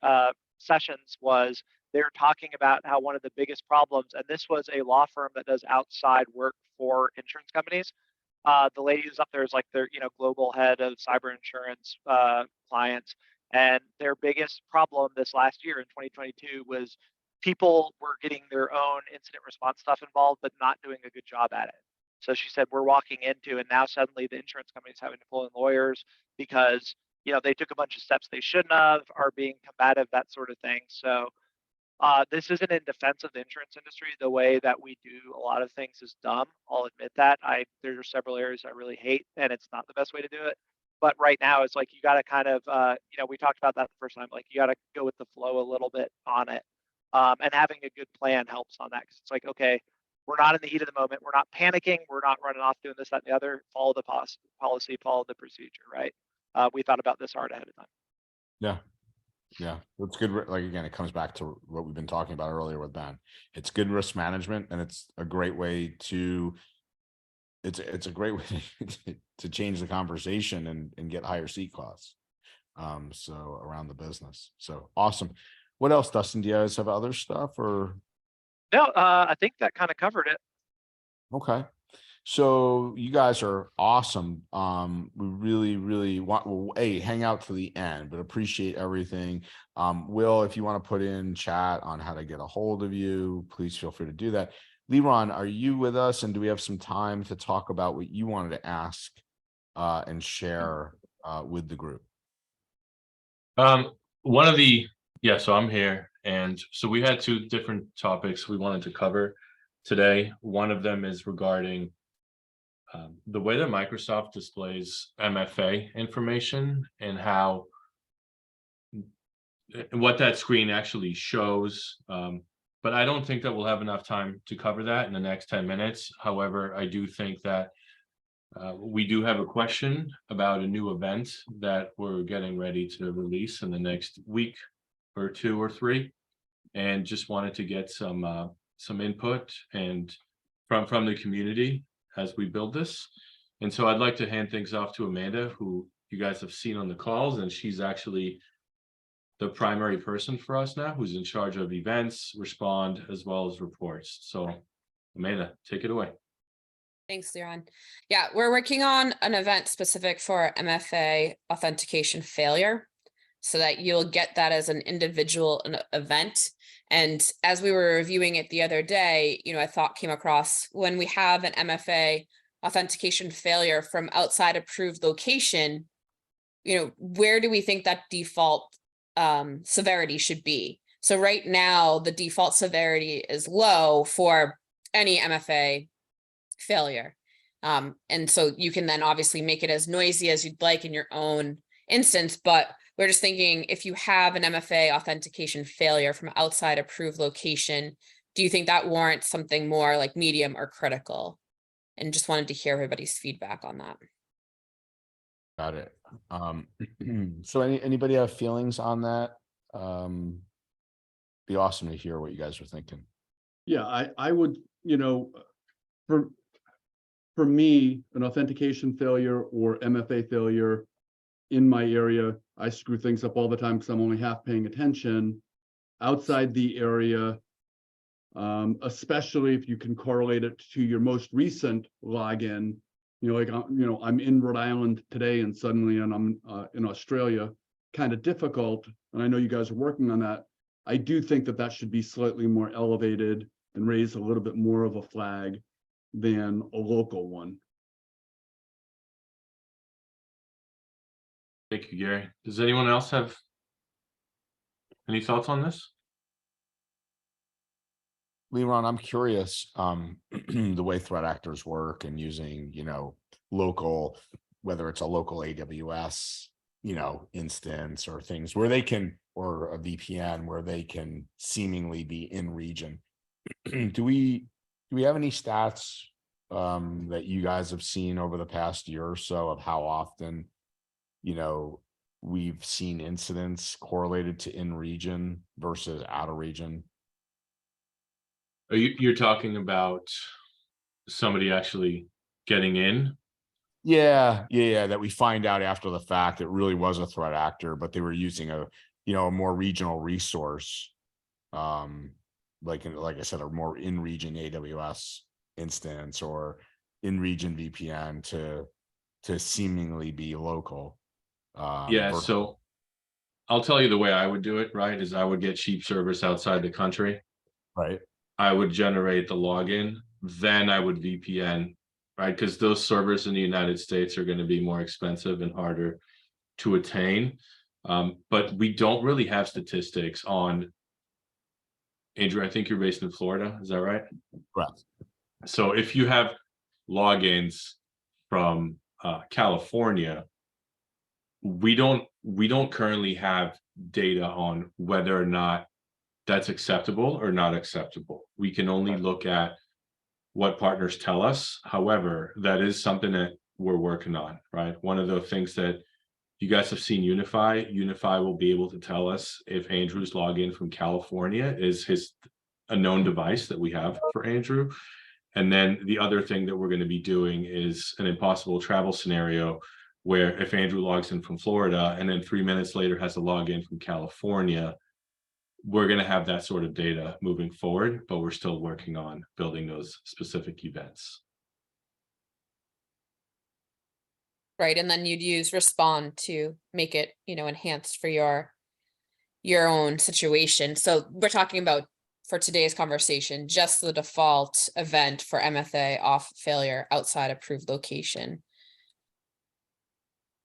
C: sessions was they were talking about how one of the biggest problems, and this was a law firm that does outside work for insurance companies. The lady who's up there is like their, global head of cyber insurance clients. And their biggest problem this last year in 2022 was people were getting their own incident response stuff involved, but not doing a good job at it. So she said, we're walking into, and now suddenly the insurance company's having to pull in lawyers because, they took a bunch of steps they shouldn't have, are being combative, that sort of thing. So this isn't in defense of the insurance industry. The way that we do a lot of things is dumb. I'll admit that. There are several areas I really hate, and it's not the best way to do it. But right now, it's like you got to kind of, we talked about that the first time. Like you got to go with the flow a little bit on it, and having a good plan helps on that. Because it's like, okay, we're not in the heat of the moment. We're not panicking. We're not running off doing this, that, and the other. Follow the policy. Follow the procedure. Right? We thought about this hard ahead of time.
A: Yeah. Yeah, that's good. Like, again, it comes back to what we've been talking about earlier with Ben. It's good risk management, and it's a great way to, it's a great way to change the conversation and get higher seat costs. So around the business. So awesome. What else, Dustin? Do you guys have other stuff or?
C: No, I think that kind of covered it.
A: Okay. So you guys are awesome. We really want, hang out to the end, but appreciate everything. Will, if you want to put in chat on how to get a hold of you, please feel free to do that. Liran, are you with us? And do we have some time to talk about what you wanted to ask and share with the group?
G: So I'm here. And so we had two different topics we wanted to cover today. One of them is regarding the way that Microsoft displays MFA information and what that screen actually shows. But I don't think that we'll have enough time to cover that in the next 10 minutes. However, I do think that we do have a question about a new event that we're getting ready to release in the next week or 2 or 3, and just wanted to get some input and from the community as we build this. And so I'd like to hand things off to Amanda, who you guys have seen on the calls, and she's actually the primary person for us now, who's in charge of events, respond, as well as reports. So Amanda, take it away.
H: Thanks, Liran. Yeah, we're working on an event specific for MFA authentication failure, so that you'll get that as an individual event. And as we were reviewing it the other day, a thought came across: when we have an MFA authentication failure from outside approved location, where do we think that default severity should be? So right now, the default severity is low for any MFA failure. And so you can then obviously make it as noisy as you'd like in your own instance, but we're just thinking, if you have an MFA authentication failure from outside approved location, do you think that warrants something more like medium or critical? And just wanted to hear everybody's feedback on that.
A: Got it. So anybody have feelings on that? be awesome to hear what you guys are thinking.
B: Yeah, I would, for me, an authentication failure or MFA failure in my area, I screw things up all the time because I'm only half paying attention. Outside the area, especially if you can correlate it to your most recent login, I'm in Rhode Island today and suddenly I'm in Australia, kind of difficult. And I know you guys are working on that. I do think that should be slightly more elevated and raise a little bit more of a flag than a local one.
G: Thank you, Gary. Does anyone else have any thoughts on this?
A: Liran, I'm curious, the way threat actors work and using, local, whether it's a local AWS, instance or things where they can, or a VPN where they can seemingly be in region. Do we have any stats that you guys have seen over the past year or so of how often, we've seen incidents correlated to in region versus out of region?
G: You're talking about somebody actually getting in?
A: Yeah, that we find out after the fact it really was a threat actor, but they were using a more regional resource, like I said, a more in-region AWS instance or in-region VPN to seemingly be local.
G: Yeah, so I'll tell you the way I would do it, right, is I would get cheap service outside the country.
A: Right.
G: I would generate the login, then I would VPN, right? Because those servers in the United States are going to be more expensive and harder to attain. But we don't really have statistics on, Andrew, I think you're based in Florida, is that right?
A: Correct.
G: So if you have logins from California, we don't currently have data on whether or not that's acceptable or not acceptable. We can only look at what partners tell us. However, that is something that we're working on, right? One of the things that you guys have seen Unify will be able to tell us if Andrew's login from California is a known device that we have for Andrew. And then the other thing that we're going to be doing is an impossible travel scenario where if Andrew logs in from Florida and then 3 minutes later has a login from California, we're going to have that sort of data moving forward, but we're still working on building those specific events.
H: Right, and then you'd use Respond to make it, enhanced for your own situation. So we're talking about, for today's conversation, just the default event for MFA off failure outside approved location.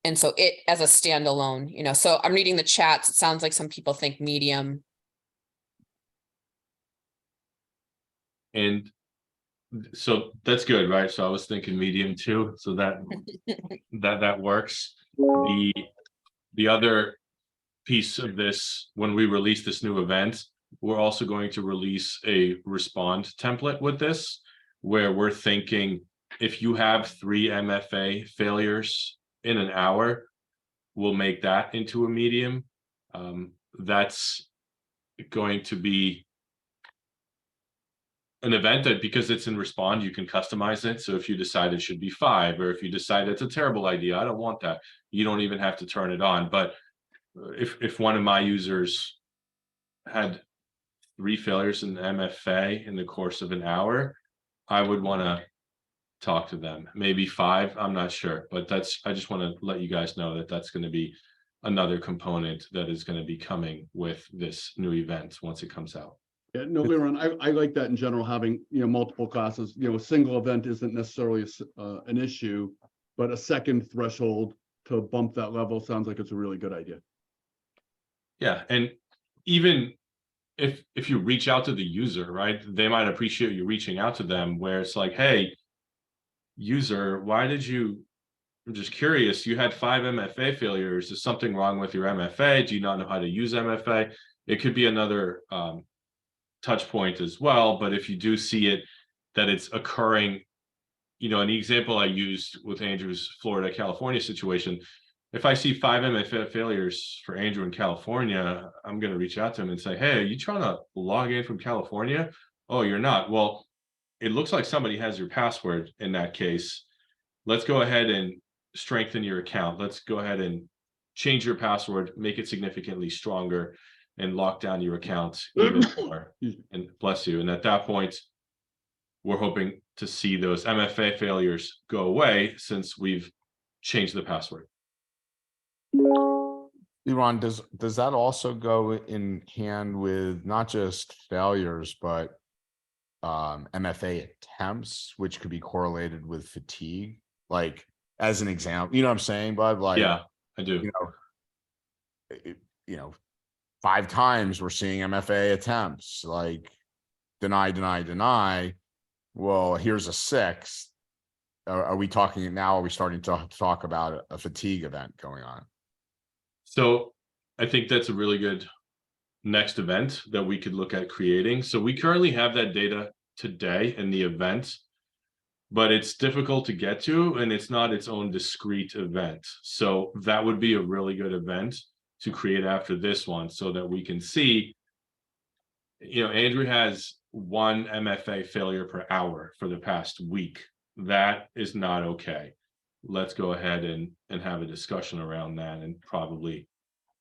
H: And so it as a standalone, so I'm reading the chats. It sounds like some people think medium.
G: And so that's good, right? So I was thinking medium too. So that works. The other piece of this, when we release this new event, we're also going to release a respond template with this, where we're thinking if you have 3 MFA failures in an hour, we'll make that into a medium. That's going to be an event that, because it's in Respond, you can customize it. So if you decide it should be 5, or if you decide it's a terrible idea, I don't want that, you don't even have to turn it on. But if one of my users had 3 failures in the MFA in the course of an hour, I would want to talk to them. Maybe 5, I'm not sure, but I just want to let you guys know that that's going to be another component that is going to be coming with this new event once it comes out.
B: Yeah, no, Liran, I like that in general, having, multiple classes. A single event isn't necessarily an issue, but a second threshold to bump that level sounds like it's a really good idea.
G: Yeah, and even if you reach out to the user, right, they might appreciate you reaching out to them, where it's like, hey, user, why did you, I'm just curious, you had 5 MFA failures. Is something wrong with your MFA? Do you not know how to use MFA? It could be another touch point as well. But if you do see it, that it's occurring, an example I used with Andrew's Florida, California situation, if I see 5 MFA failures for Andrew in California, I'm going to reach out to him and say, hey, are you trying to log in from California? Oh, you're not. Well, it looks like somebody has your password in that case. Let's go ahead and strengthen your account. Let's go ahead and change your password, make it significantly stronger, and lock down your account even more. And bless you. And at that point, we're hoping to see those MFA failures go away since we've changed the password.
A: Liran, does that also go in hand with not just failures, but MFA attempts, which could be correlated with fatigue? Like, as an example, you know what I'm saying, bud? Like,
G: Yeah, I do.
A: You know, 5 times we're seeing MFA attempts, like deny. Well, here's a 6th. Are we talking now? Are we starting to talk about a fatigue event going on?
G: So I think that's a really good next event that we could look at creating. So we currently have that data today in the event, but it's difficult to get to, and it's not its own discrete event. So that would be a really good event to create after this one so that we can see, Andrew has 1 MFA failure per hour for the past week. That is not okay. Let's go ahead and have a discussion around that and probably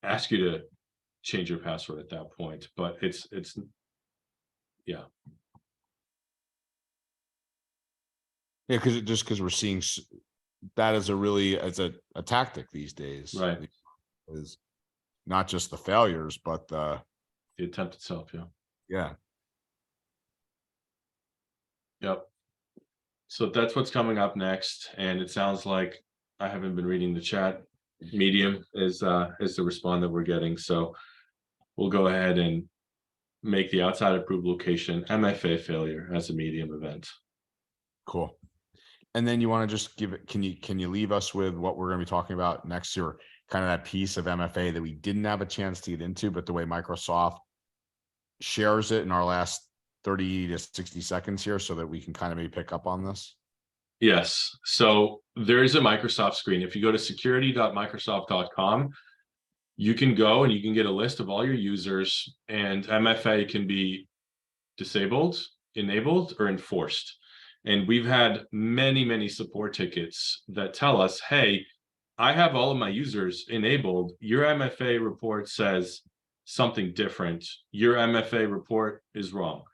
G: ask you to change your password at that point. But it's yeah.
A: Yeah, because we're seeing that as a tactic these days,
G: Right.
A: Is not just the failures, but the
G: attempt itself.
A: Yeah.
G: Yep. So that's what's coming up next, and it sounds like I haven't been reading the chat. Medium is the respond that we're getting, so we'll go ahead and make the outside approved location MFA failure as a medium event.
A: Cool. And then you want to just give it, can you leave us with what we're going to be talking about next year, kind of that piece of MFA that we didn't have a chance to get into, but the way Microsoft shares it in our last 30 to 60 seconds here so that we can kind of maybe pick up on this?
G: Yes. So there is a Microsoft screen. If you go to security.microsoft.com, you can go and you can get a list of all your users, and MFA can be disabled, enabled, or enforced. And we've had many support tickets that tell us, hey, I have all of my users enabled. Your MFA report says something different. Your MFA report is wrong.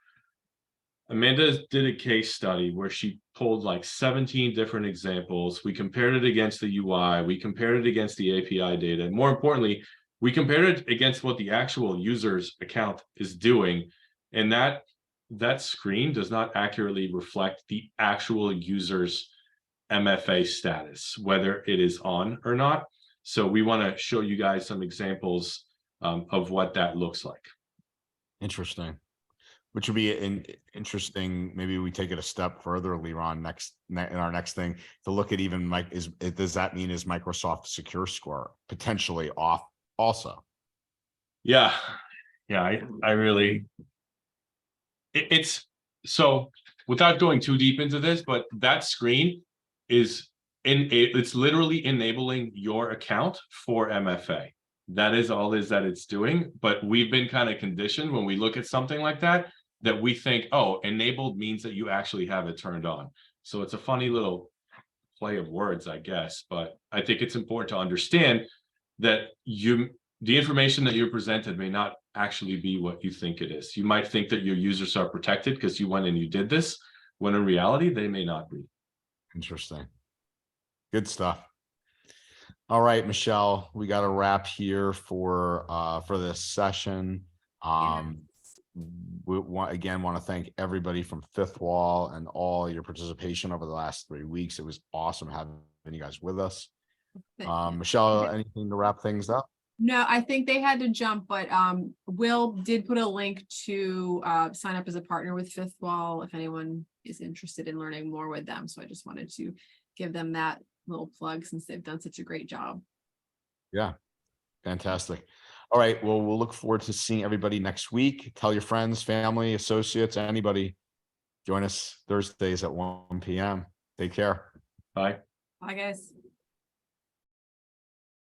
G: Amanda did a case study where she pulled like 17 different examples. We compared it against the UI. We compared it against the API data. More importantly, we compared it against what the actual user's account is doing. And that screen does not accurately reflect the actual user's MFA status, whether it is on or not. So we want to show you guys some examples of what that looks like.
A: Interesting. Which would be an interesting, maybe we take it a step further, Liran, in our next thing to look at even does that mean is Microsoft Secure Score potentially off also?
G: Yeah. I really, it's so without going too deep into this, but that screen is it's literally enabling your account for MFA. That is all that it's doing. But we've been kind of conditioned when we look at something like that we think, oh, enabled means that you actually have it turned on. So it's a funny little play of words, I guess. But I think it's important to understand that the information that you're presented may not actually be what you think it is. You might think that your users are protected because you went and you did this, when in reality, they may not be.
A: Interesting. Good stuff. All right, Michelle, we got a wrap here for this session. We want to thank everybody from Fifth Wall and all your participation over the last 3 weeks. It was awesome having you guys with us. Michelle, anything to wrap things up?
I: No, I think they had to jump, but Will did put a link to sign up as a partner with Fifth Wall if anyone is interested in learning more with them. So I just wanted to give them that little plug since they've done such a great job.
A: Yeah, fantastic. All right, well, we'll look forward to seeing everybody next week. Tell your friends, family, associates, anybody. Join us Thursdays at 1 p.m. Take care.
G: Bye.
I: Bye, guys.